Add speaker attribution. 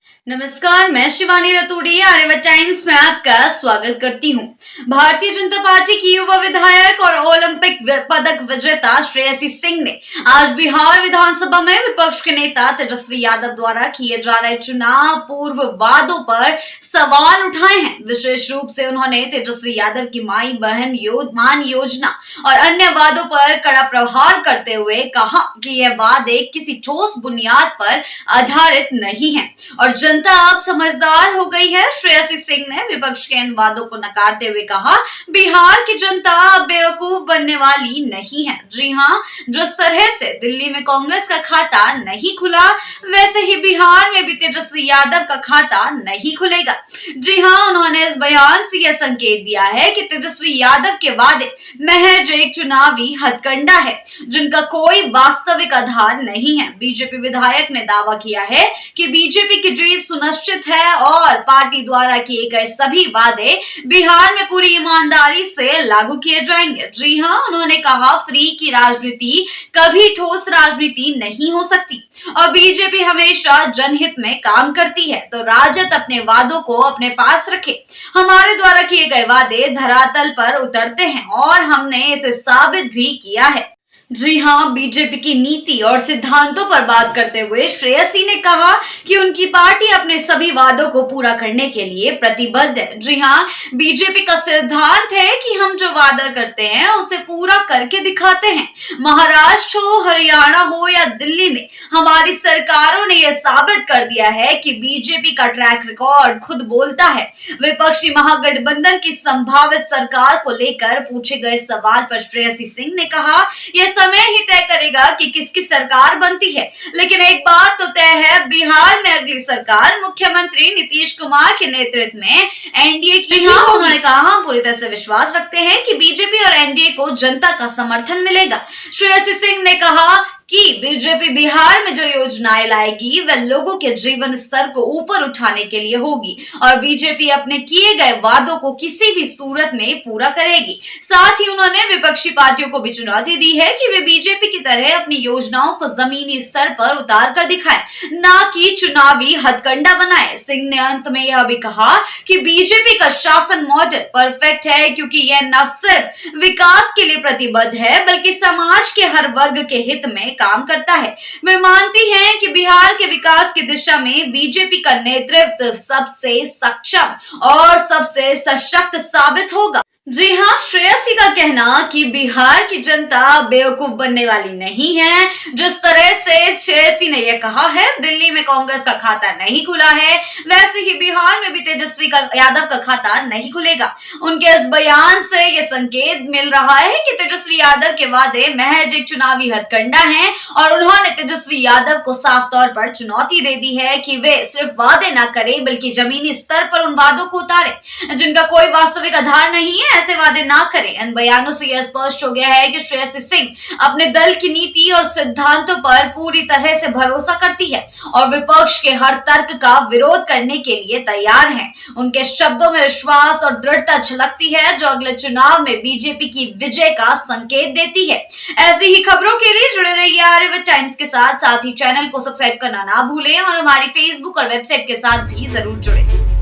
Speaker 1: नमस्कार, मैं शिवानी रतूड़ी आर्यवत टाइम्स में आपका स्वागत करती हूँ। भारतीय जनता पार्टी की युवा विधायक और ओलंपिक पदक विजेता श्रेयसी सिंह ने आज बिहार विधानसभा में विपक्ष के नेता तेजस्वी यादव द्वारा किए जा रहे चुनाव पूर्व वादों पर सवाल उठाए हैं। विशेष रूप से उन्होंने तेजस्वी यादव की माई बहन मान योजना और अन्य वादों पर कड़ा प्रहार करते हुए कहा कि यह वादे किसी ठोस बुनियाद पर आधारित नहीं है और जनता अब समझदार हो गई है। श्रेयसी सिंह ने विपक्ष के इन वादों को नकारते हुए कहा, बिहार की जनता अब बेवकूफ बनने वाली नहीं है। जी हाँ, जिस तरह से दिल्ली में कांग्रेस का खाता नहीं खुला, वैसे ही बिहार में भी तेजस्वी यादव का खाता नहीं खुलेगा। जी हाँ, उन्होंने इस बयान से यह संकेत दिया है कि तेजस्वी यादव के वादे महज एक चुनावी हथकंडा है, जिनका कोई वास्तविक आधार नहीं है। बीजेपी विधायक ने दावा किया है कि बीजेपी की जीत सुनिश्चित है और पार्टी द्वारा किए गए सभी वादे बिहार में पूरी ईमानदारी से लागू किए जाएंगे। जी हाँ, उन्होंने कहा, फ्री की राजनीति कभी ठोस राजनीति नहीं हो सकती और बीजेपी हमेशा जनहित में काम करती है, तो राजद अपने वादों को अपने पास रखे। हमारे द्वारा किए गए वादे धरातल पर उतरते हैं और हमने इसे साबित भी किया है। जी हाँ, बीजेपी की नीति और सिद्धांतों पर बात करते हुए श्रेयसी ने कहा कि उनकी पार्टी अपने सभी वादों को पूरा करने के लिए प्रतिबद्ध है। जी हाँ, बीजेपी का सिद्धांत है कि हम जो वादा करते हैं उसे पूरा करके दिखाते हैं। महाराष्ट्र हो, हरियाणा हो या दिल्ली में हमारी सरकारों ने यह साबित कर दिया है कि बीजेपी का ट्रैक रिकॉर्ड खुद बोलता है। विपक्षी महागठबंधन की संभावित सरकार को लेकर पूछे गए सवाल पर श्रेयसी सिंह ने कहा, यह समय ही तय करेगा कि किसकी सरकार बनती है, लेकिन एक बात तो तय है, बिहार में अगली सरकार मुख्यमंत्री नीतीश कुमार के नेतृत्व में एनडीए की होगी। उन्होंने कहा, हम पूरी तरह से विश्वास रखते हैं कि बीजेपी और एनडीए को जनता का समर्थन मिलेगा। श्रेयसी सिंह ने कहा कि बीजेपी बिहार में जो योजनाएं लाएगी वह लोगों के जीवन स्तर को ऊपर उठाने के लिए होगी और बीजेपी अपने किए गए वादों को किसी भी सूरत में पूरा करेगी। साथ ही उन्होंने विपक्षी पार्टियों को भी चुनौती दी है कि वे बीजेपी की तरह अपनी योजनाओं को जमीनी स्तर पर उतार कर दिखाएं, ना कि चुनावी हथकंडा बनाए। सिंह ने अंत में यह भी कहा कि बीजेपी का शासन मॉडल परफेक्ट है क्योंकि यह न सिर्फ विकास के लिए प्रतिबद्ध है बल्कि समाज के हर वर्ग के हित में काम करता है। वे मानती हैं कि बिहार के विकास की दिशा में बीजेपी का नेतृत्व सबसे सक्षम और सबसे सशक्त साबित होगा। जी हाँ, श्रेयसी का कहना कि बिहार की जनता बेवकूफ बनने वाली नहीं है। जिस तरह से श्रेयसी ने यह कहा है, दिल्ली में कांग्रेस का खाता नहीं खुला है, वैसे ही बिहार में भी तेजस्वी यादव का खाता नहीं खुलेगा। उनके इस बयान से यह संकेत मिल रहा है कि तेजस्वी यादव के वादे महज एक चुनावी हथकंडा हैं और उन्होंने तेजस्वी यादव को साफ तौर पर चुनौती दे दी है कि वे सिर्फ वादे न करें बल्कि जमीनी स्तर पर उन वादों को उतारें जिनका कोई वास्तविक आधार नहीं है, ऐसे वादे ना करें। इन बयानों से यह स्पष्ट हो गया है कि श्रेयसी सिंह अपने दल की नीति और सिद्धांतों पर पूरी तरह से भरोसा करती है और विपक्ष के हर तर्क का विरोध करने के लिए तैयार हैं। उनके शब्दों में विश्वास और दृढ़ता झलकती है जो अगले चुनाव में बीजेपी की विजय का संकेत देती है। ऐसी ही खबरों के लिए जुड़े रहिए आर्यवत टाइम्स के साथ ही चैनल को सब्सक्राइब करना ना भूलें और हमारी फेसबुक और वेबसाइट के साथ भी जरूर जुड़े।